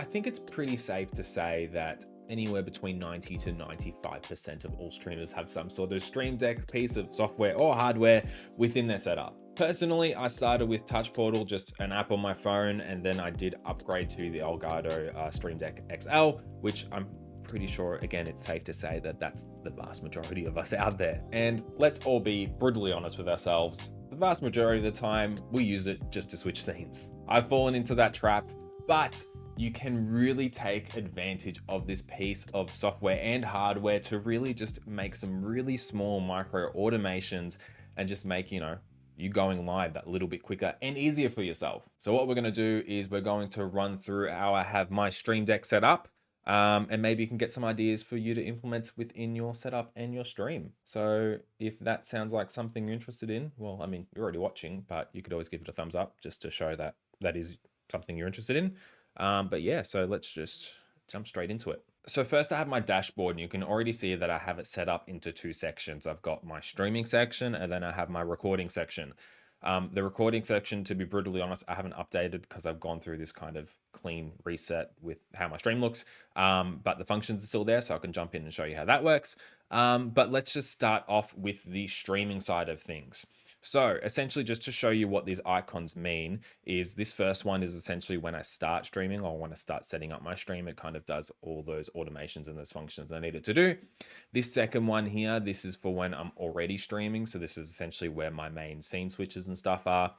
I think it's pretty safe to say that anywhere between 90 to 95% of all streamers have some sort of Stream Deck piece of software or hardware within their setup. Personally, I started with Touch Portal, just an app on my phone, and then I did upgrade to the Elgato Stream Deck XL, which I'm pretty sure, again, it's safe to say that that's the vast majority of us out there. And let's all be brutally honest with ourselves. The vast majority of the time, we use it just to switch scenes. I've fallen into that trap, but you can really take advantage of this piece of software and hardware to really just make some really small micro automations and just make, you going live that little bit quicker and easier for yourself. So what we're going to do is we're going to run through how I have my Stream Deck set up, and maybe you can get some ideas for you to implement within your setup and your stream. So if that sounds like something you're interested in, well, I mean, you're already watching, but you could always give it a thumbs up just to show that that is something you're interested in. But yeah, so let's just jump straight into it. So first I have my dashboard, and you can already see that I have it set up into two sections. I've got my streaming section, and then I have my recording section. The recording section, to be brutally honest, I haven't updated because I've gone through this kind of clean reset with how my stream looks. But the functions are still there, so I can jump in and show you how that works. But let's just start off with the streaming side of things. So essentially, just to show you what these icons mean, is this first one is essentially when I start streaming or when I start setting up my stream, it kind of does all those automations and those functions I need it to do. This second one here, this is for when I'm already streaming. So this is essentially where my main scene switches and stuff are.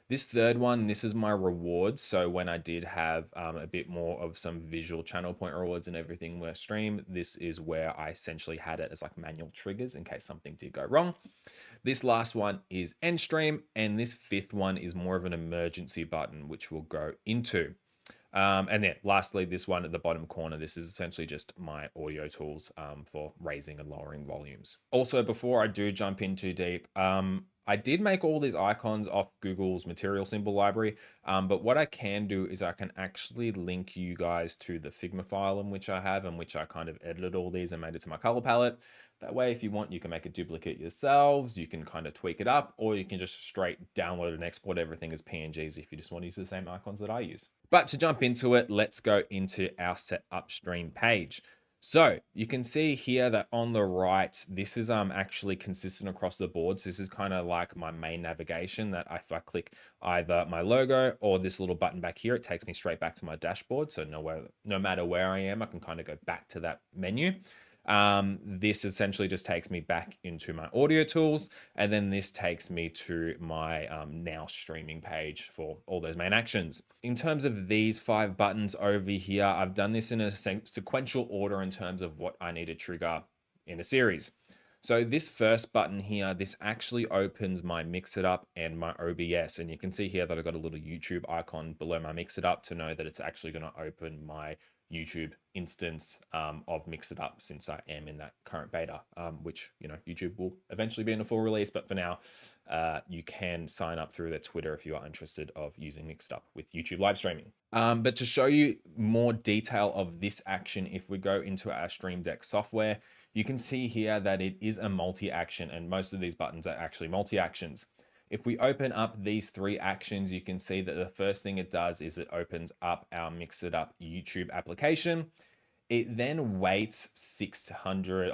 This third one, this is my rewards. So when I did have a bit more of some visual channel point rewards and everything where stream, this is where I essentially had it as like manual triggers in case something did go wrong. This last one is end stream, and this fifth one is more of an emergency button, which we'll go into. And then lastly, this one at the bottom corner, this is essentially just my audio tools for raising and lowering volumes. Also, before I do jump in too deep, I did make all these icons off Google's material symbol library, but what I can do is I can actually link you guys to the Figma file in which I have, in which I kind of edited all these and made it to my color palette. That way, if you want, you can make a duplicate yourselves, you can kind of tweak it up, or you can just straight download and export everything as PNGs if you just want to use the same icons that I use. But to jump into it, let's go into our set up stream page. So you can see here that on the right, this is actually consistent across the board. So this is kind of like my main navigation, that if I click either my logo or this little button back here, it takes me straight back to my dashboard. So no matter where I am, I can kind of go back to that menu. This essentially just takes me back into my audio tools, and then this takes me to my now streaming page for all those main actions. In terms of these 5 buttons over here, I've done this in a sequential order in terms of what I need to trigger in a series. So this first button here, this actually opens my Mix It Up and my OBS. And you can see here that I've got a little YouTube icon below my Mix It Up to know that it's actually going to open my YouTube instance of Mix It Up, since I am in that current beta, which, YouTube will eventually be in a full release. But for now, you can sign up through their Twitter if you are interested of using Mix It Up with YouTube live streaming. But to show you more detail of this action, if we go into our Stream Deck software, you can see here that it is a multi-action, and most of these buttons are actually multi-actions. If we open up these 3 actions, you can see that the first thing it does is it opens up our Mix It Up YouTube application. It then waits 60,000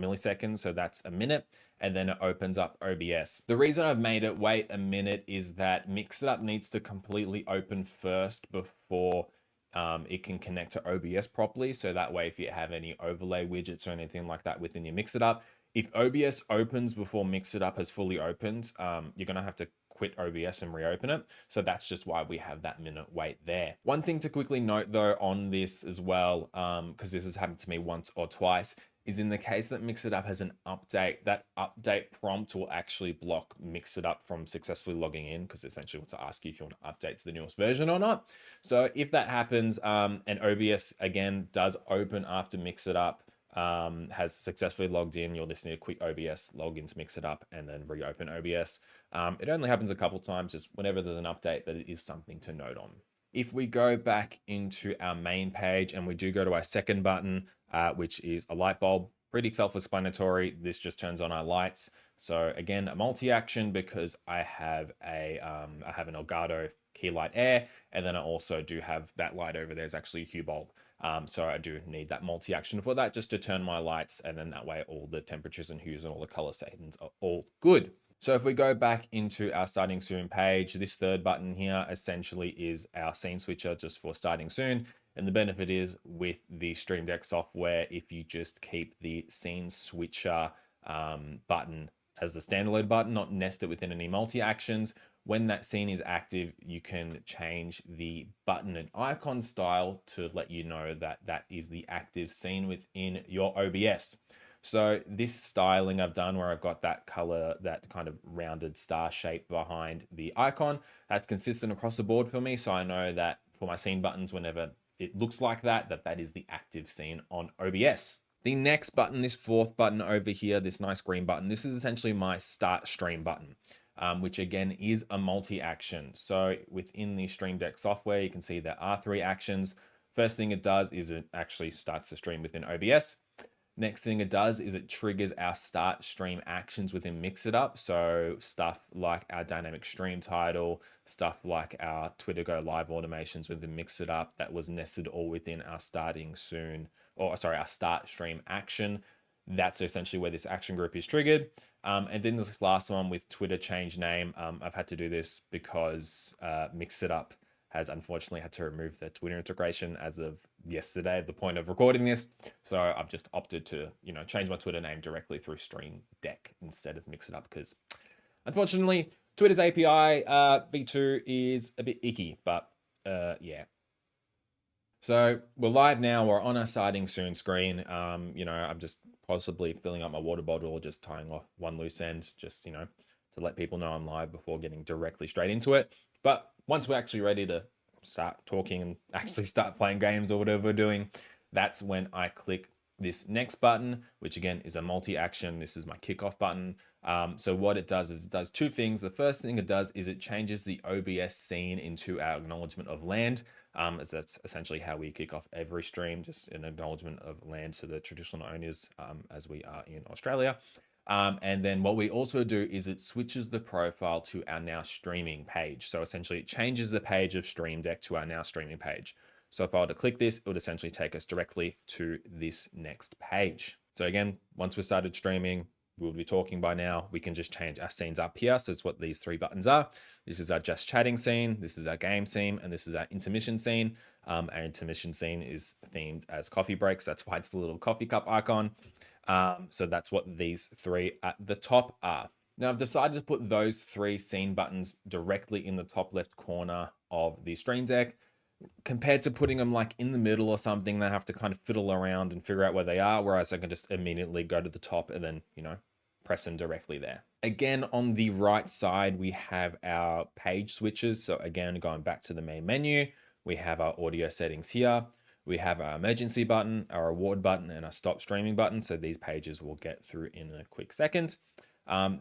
milliseconds, so that's a minute, and then it opens up OBS. The reason I've made it wait a minute is that Mix It Up needs to completely open first before it can connect to OBS properly. So that way, if you have any overlay widgets or anything like that within your Mix It Up, if OBS opens before Mix It Up has fully opened, you're going to have to quit OBS and reopen it. So that's just why we have that minute wait there. One thing to quickly note though on this as well, because this has happened to me once or twice, is in the case that Mix It Up has an update, that update prompt will actually block Mix It Up from successfully logging in, because essentially wants to ask you if you want to update to the newest version or not. So if that happens, and OBS again does open after Mix It Up has successfully logged in, you'll just need a quick OBS log in to Mix It Up and then reopen OBS. It only happens a couple times, just whenever there's an update, but it is something to note on. If we go back into our main page and we do go to our second button, which is a light bulb, pretty self-explanatory. This just turns on our lights. So again, a multi-action because I have an Elgato key light air, and then I also do have that light over there is actually a hue bulb. So I do need that multi-action for that, just to turn my lights, and then that way all the temperatures and hues and all the color settings are all good. So if we go back into our starting soon page, this third button here essentially is our scene switcher just for starting soon. And the benefit is with the Stream Deck software, if you just keep the scene switcher button as the standalone button, not nest it within any multi-actions, when that scene is active, you can change the button and icon style to let you know that that is the active scene within your OBS. So this styling I've done where I've got that color, that kind of rounded star shape behind the icon, that's consistent across the board for me. So I know that for my scene buttons, whenever it looks like that, that is the active scene on OBS. The next button, this fourth button over here, this nice green button, this is essentially my start stream button, which again is a multi-action. So within the Stream Deck software, you can see there are 3 actions. First thing it does is it actually starts the stream within OBS. Next thing it does is it triggers our start stream actions within Mix It Up. So stuff like our dynamic stream title, stuff like our Twitter Go Live automations within Mix It Up, that was nested all within our starting soon, or sorry, our start stream action. That's essentially where this action group is triggered. And then this last one with Twitter change name, I've had to do this because Mix It Up has unfortunately had to remove the Twitter integration as of yesterday at the point of recording this. So I've just opted to, change my Twitter name directly through Stream Deck instead of Mix It Up, because unfortunately Twitter's API v2 is a bit icky, but yeah. So we're live now, we're on our starting soon screen. I'm just possibly filling up my water bottle, just tying off one loose end, just, to let people know I'm live before getting directly straight into it. But once we're actually ready to start talking and actually start playing games or whatever we're doing, that's when I click this next button, which again is a multi-action. This is my kickoff button. So what it does is it does 2 things. The first thing it does is it changes the OBS scene into our acknowledgement of land. As that's essentially how we kick off every stream, just an acknowledgement of land to the traditional owners, as we are in Australia. And then what we also do is it switches the profile to our now streaming page. So essentially it changes the page of Stream Deck to our now streaming page. So if I were to click this, it would essentially take us directly to this next page. So again, once we started streaming, we'll be talking by now. We can just change our scenes up here. So it's what these 3 buttons are. This is our just chatting scene. This is our game scene. And this is our intermission scene. Our intermission scene is themed as coffee breaks. That's why it's the little coffee cup icon. So that's what these 3 at the top are. Now I've decided to put those 3 scene buttons directly in the top left corner of the Stream Deck, compared to putting them like in the middle or something. They have to kind of fiddle around and figure out where they are, whereas I can just immediately go to the top and then, press them directly there. Again, on the right side, we have our page switches. So again, going back to the main menu, we have our audio settings here. We have our emergency button, our reward button, and our stop streaming button. So these pages we'll get through in a quick second.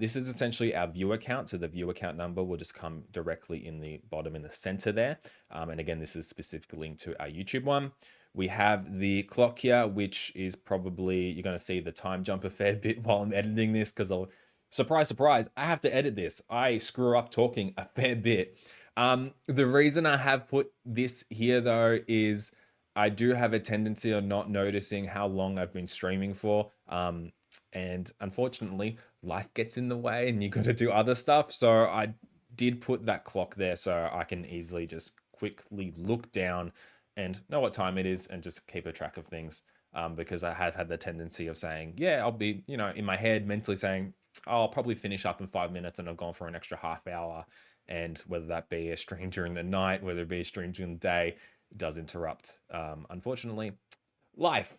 This is essentially our viewer count. So the viewer count number will just come directly in the bottom in the center there. And again, this is specifically linked to our YouTube one. We have the clock here, which is probably, you're going to see the time jump a fair bit while I'm editing this, because surprise, surprise, I have to edit this. I screw up talking a fair bit. The reason I have put this here though is I do have a tendency of not noticing how long I've been streaming for. And unfortunately, life gets in the way and you got to do other stuff. So I did put that clock there so I can easily just quickly look down and know what time it is and just keep a track of things. Because I have had the tendency of saying, yeah, I'll be, in my head mentally saying, I'll probably finish up in 5 minutes, and I've gone for an extra half hour. And whether that be a stream during the night, whether it be a stream during the day, it does interrupt, unfortunately, life.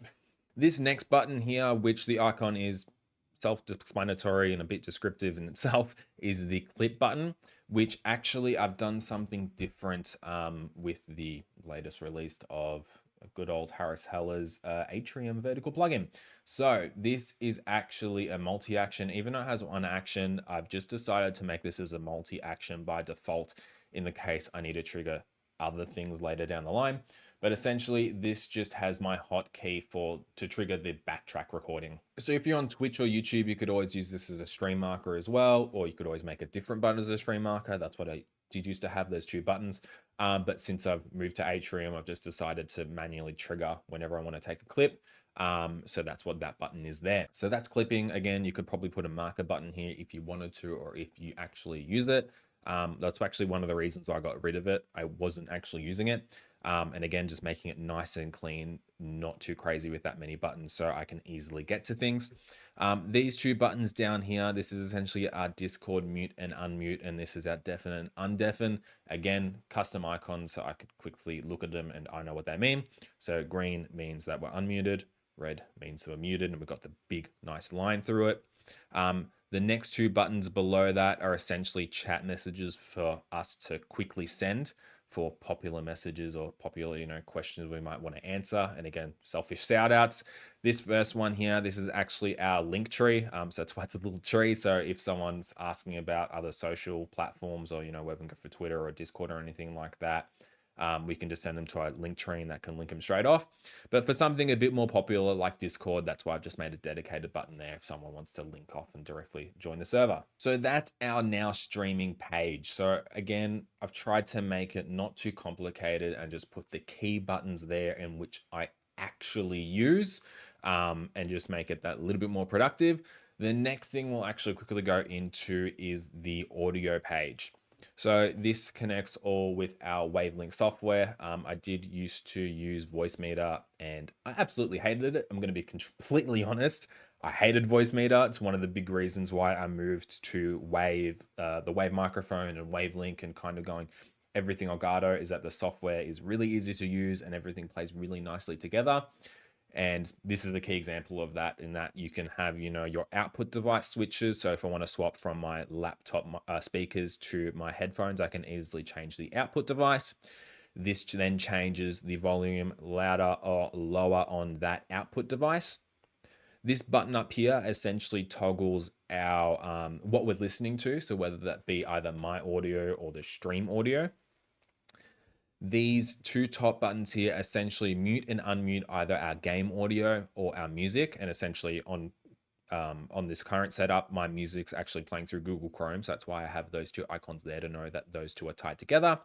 This next button here, which the icon is self-explanatory and a bit descriptive in itself, is the clip button, which actually I've done something different with the latest release of good old Harris Heller's Atrium vertical plugin. So this is actually a multi-action. Even though it has one action, I've just decided to make this as a multi-action by default in the case I need to trigger other things later down the line. But essentially this just has my hotkey to trigger the backtrack recording. So if you're on Twitch or YouTube, you could always use this as a stream marker as well, or you could always make a different button as a stream marker. That's what I did used to have those two buttons. But since I've moved to Atrium, I've just decided to manually trigger whenever I want to take a clip. So that's what that button is there. So that's clipping. Again, you could probably put a marker button here if you wanted to, or if you actually use it. That's actually one of the reasons I got rid of it. I wasn't actually using it. And again, just making it nice and clean, not too crazy with that many buttons, so I can easily get to things. These two buttons down here, this is essentially our Discord mute and unmute, and this is our deafen and undeafen. Again, custom icons, so I could quickly look at them and I know what they mean. So green means that we're unmuted, red means that we're muted, and we've got the big, nice line through it. The next two buttons below that are essentially chat messages for us to quickly send for popular messages or popular, questions we might want to answer. And again, selfish shout outs. This first one here, this is actually our link tree. So that's why it's a little tree. So if someone's asking about other social platforms, or, where we can go for Twitter or Discord or anything like that, we can just send them to our link tree and that can link them straight off. But for something a bit more popular like Discord, that's why I've just made a dedicated button there if someone wants to link off and directly join the server. So that's our now streaming page. So again, I've tried to make it not too complicated and just put the key buttons there in which I actually use, and just make it that little bit more productive. The next thing we'll actually quickly go into is the audio page. So this connects all with our Wavelink software. I did used to use Voicemeeter and I absolutely hated it. I'm going to be completely honest. I hated Voicemeeter. It's one of the big reasons why I moved to the Wave microphone and Wavelink, and kind of going everything Elgato, is that the software is really easy to use and everything plays really nicely together. And this is the key example of that, in that you can have, your output device switches. So if I want to swap from my laptop speakers to my headphones, I can easily change the output device. This then changes the volume louder or lower on that output device. This button up here essentially toggles our what we're listening to. So whether that be either my audio or the stream audio. These two top buttons here essentially mute and unmute either our game audio or our music. And essentially on this current setup, my music's actually playing through Google Chrome. So that's why I have those two icons there to know that those two are tied together.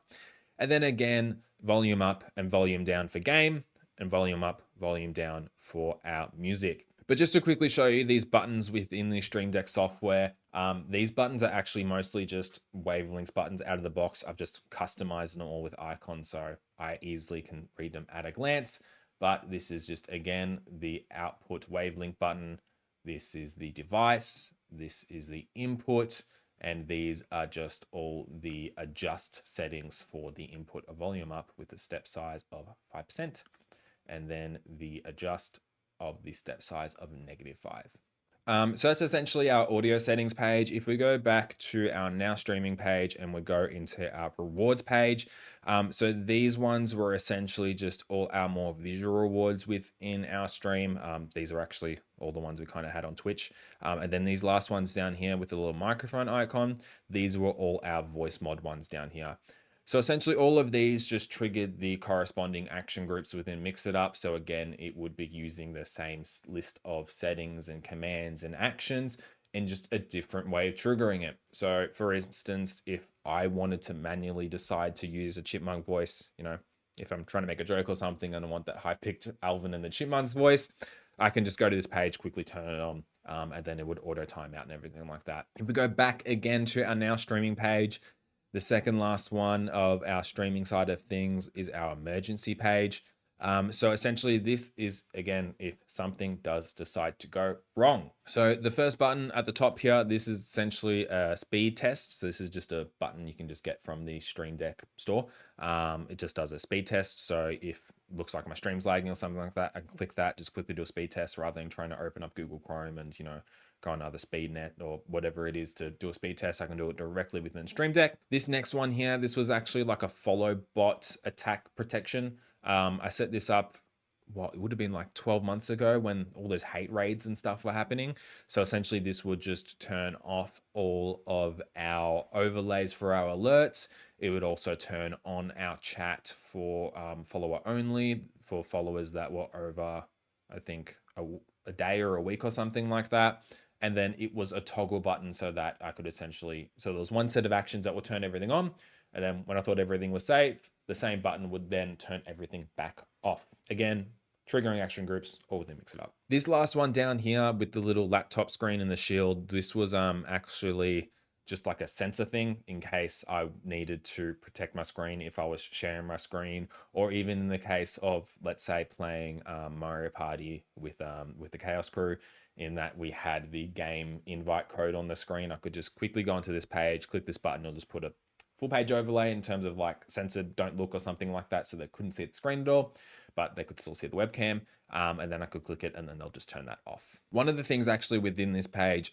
And then again, volume up and volume down for game, and volume up, volume down for our music. But just to quickly show you these buttons within the Stream Deck software, these buttons are actually mostly just Wavelinks buttons out of the box. I've just customized them all with icons, so I easily can read them at a glance. But this is just, again, the output Wavelink button. This is the device. This is the input. And these are just all the adjust settings for the input of volume up with the step size of 5%. And then the adjust of the step size of -5. So that's essentially our audio settings page. If we go back to our now streaming page and we go into our rewards page, so these ones were essentially just all our more visual rewards within our stream. These are actually all the ones we kind of had on Twitch. And then these last ones down here with the little microphone icon, these were all our voice mod ones down here. So essentially all of these just triggered the corresponding action groups within Mix It Up. So again, it would be using the same list of settings and commands and actions in just a different way of triggering it. So for instance, if I wanted to manually decide to use a chipmunk voice, if I'm trying to make a joke or something and I want that high-pitched Alvin and the Chipmunks voice, I can just go to this page, quickly turn it on, and then it would auto time out and everything like that. If we go back again to our now streaming page, the second last one of our streaming side of things is our emergency page. So essentially this is, again, if something does decide to go wrong. So the first button at the top here, this is essentially a speed test. So this is just a button you can just get from the Stream Deck store. It just does a speed test. So if it looks like my stream's lagging or something like that, I can click that, just quickly do a speed test rather than trying to open up Google Chrome and, go on either SpeedNet or whatever it is to do a speed test. I can do it directly within Stream Deck. This next one here, this was actually like a follow bot attack protection. I set this up, it would have been like 12 months ago when all those hate raids and stuff were happening. So essentially this would just turn off all of our overlays for our alerts. It would also turn on our chat for follower only, for followers that were over, I think, a day or a week or something like that. And then it was a toggle button so that I could essentially, so there was one set of actions that will turn everything on, And then when I thought everything was safe, the same button would then turn everything back off. Again, triggering action groups or within Mix It Up. This last one down here with the little laptop screen and the shield, this was actually just like a sensor thing in case I needed to protect my screen if I was sharing my screen, or even in the case of, let's say, playing Mario Party with the Chaos Crew, in that we had the game invite code on the screen. I could just quickly go onto this page, click this button, or just put a full page overlay in terms of like censored don't look or something like that, so they couldn't see the screen at all, but they could still see the webcam. And then I could click it and then they'll just turn that off. One of the things actually within this page,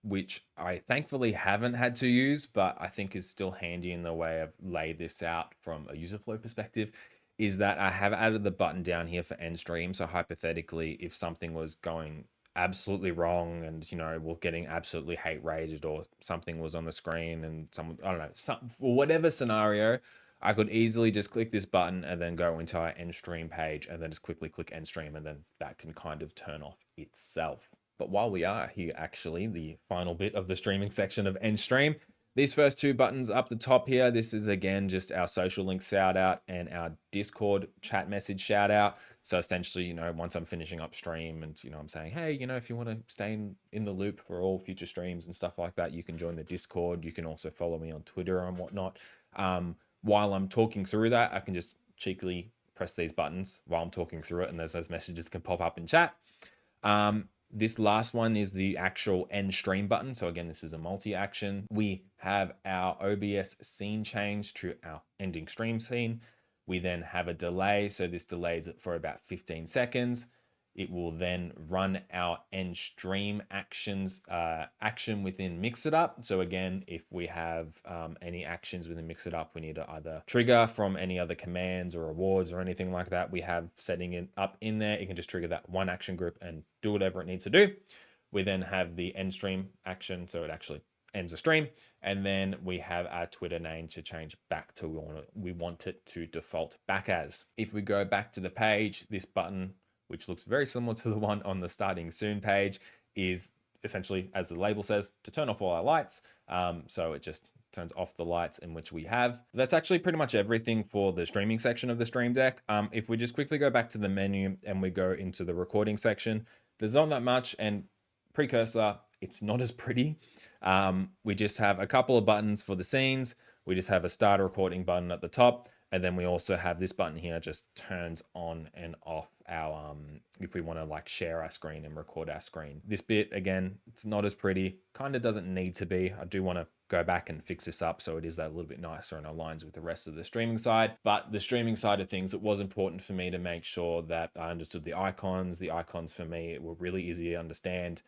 which I thankfully haven't had to use, but I think is still handy in the way I've laid this out from a user flow perspective, is that I have added the button down here for end stream. So hypothetically, if something was going absolutely wrong and, you know, we're getting absolutely hate rated, or something was on the screen and someone, I don't know, for whatever scenario, I could easily just click this button and then go into our end stream page and then just quickly click end stream, and then that can kind of turn off itself. But while we are here, actually, the final bit of the streaming section of end stream, these first two buttons up the top here, this is again just our social link shout out and our Discord chat message shout out. So essentially, you know, once I'm finishing up stream and, you know, I'm saying, hey, you know, if you want to stay in the loop for all future streams and stuff like that, you can join the Discord. You can also follow me on Twitter and whatnot. While I'm talking through that, I can just cheekily press these buttons while I'm talking through it, and those messages can pop up in chat. This last one is the actual end stream button. So again, this is a multi-action. We have our OBS scene change to our ending stream scene. We then have a delay. So this delays it for about 15 seconds. It will then run our end stream actions action within Mix It Up. So again, if we have any actions within Mix It Up, we need to either trigger from any other commands or rewards or anything like that. We have setting it up in there. It can just trigger that one action group and do whatever it needs to do. We then have the end stream action, so it actually ends the stream. And then we have our Twitter name to change back to we want it to default back as. If we go back to the page, this button, which looks very similar to the one on the starting soon page, is essentially, as the label says, to turn off all our lights. So it just turns off the lights in which we have. That's actually pretty much everything for the streaming section of the Stream Deck. If we just quickly go back to the menu and we go into the recording section, there's not that much, and precursor, it's not as pretty. We just have a couple of buttons for the scenes. We just have a start recording button at the top. And then we also have this button here, just turns on and off our, if we want to like share our screen and record our screen. This bit, again, it's not as pretty, kind of doesn't need to be. I do want to go back and fix this up so it is that a little bit nicer and aligns with the rest of the streaming side. But the streaming side of things, it was important for me to make sure that I understood the icons. The icons for me were really easy to understand,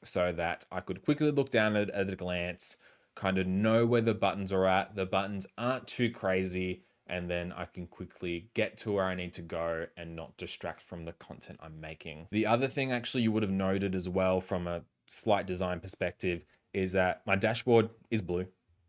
so that I could quickly look down at a glance, kind of know where the buttons are at. The buttons aren't too crazy, and then I can quickly get to where I need to go and not distract from the content I'm making. The other thing actually you would have noted as well from a slight design perspective is that my dashboard is blue.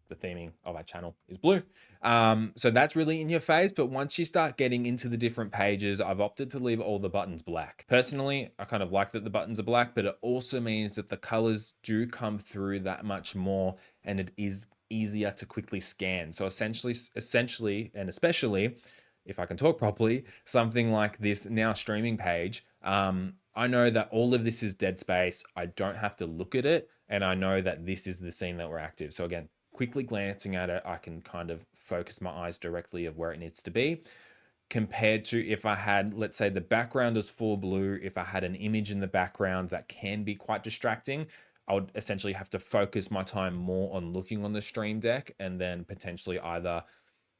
The theming of our channel is blue. So that's really in your face, but once you start getting into the different pages, I've opted to leave all the buttons black. Personally, I kind of like that the buttons are black, but it also means that the colors do come through that much more, and it is easier to quickly scan. So essentially, and especially if I can talk properly, something like this now streaming page, I know that all of this is dead space. I don't have to look at it, and I know that this is the scene that we're active. So again, quickly glancing at it, I can kind of focus my eyes directly of where it needs to be, compared to if I had, let's say the background is full blue, if I had an image in the background that can be quite distracting, I would essentially have to focus my time more on looking on the Stream Deck, and then potentially either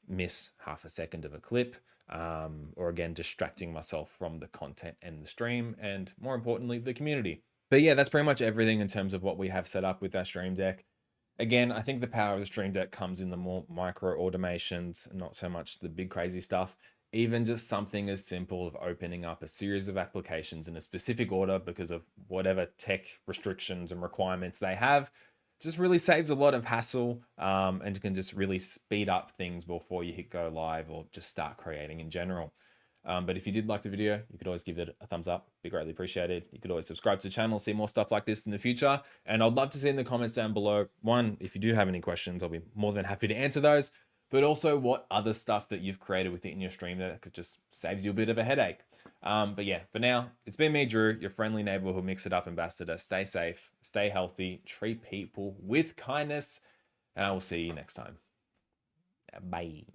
miss half a second of a clip, or again, distracting myself from the content and the stream, and more importantly, the community. But yeah, that's pretty much everything in terms of what we have set up with our Stream Deck. Again, I think the power of the Stream Deck comes in the more micro automations, not so much the big crazy stuff. Even just something as simple of opening up a series of applications in a specific order because of whatever tech restrictions and requirements they have, just really saves a lot of hassle, and can just really speed up things before you hit go live or just start creating in general. But if you did like the video, you could always give it a thumbs up. Be greatly appreciated. You could always subscribe to the channel, see more stuff like this in the future. And I'd love to see in the comments down below, one, if you do have any questions, I'll be more than happy to answer those. but also what other stuff that you've created within your stream that just saves you a bit of a headache. But yeah, for now, it's been me, Drew, your friendly neighborhood Mix It Up ambassador. Stay safe, stay healthy, treat people with kindness, and I will see you next time. Bye.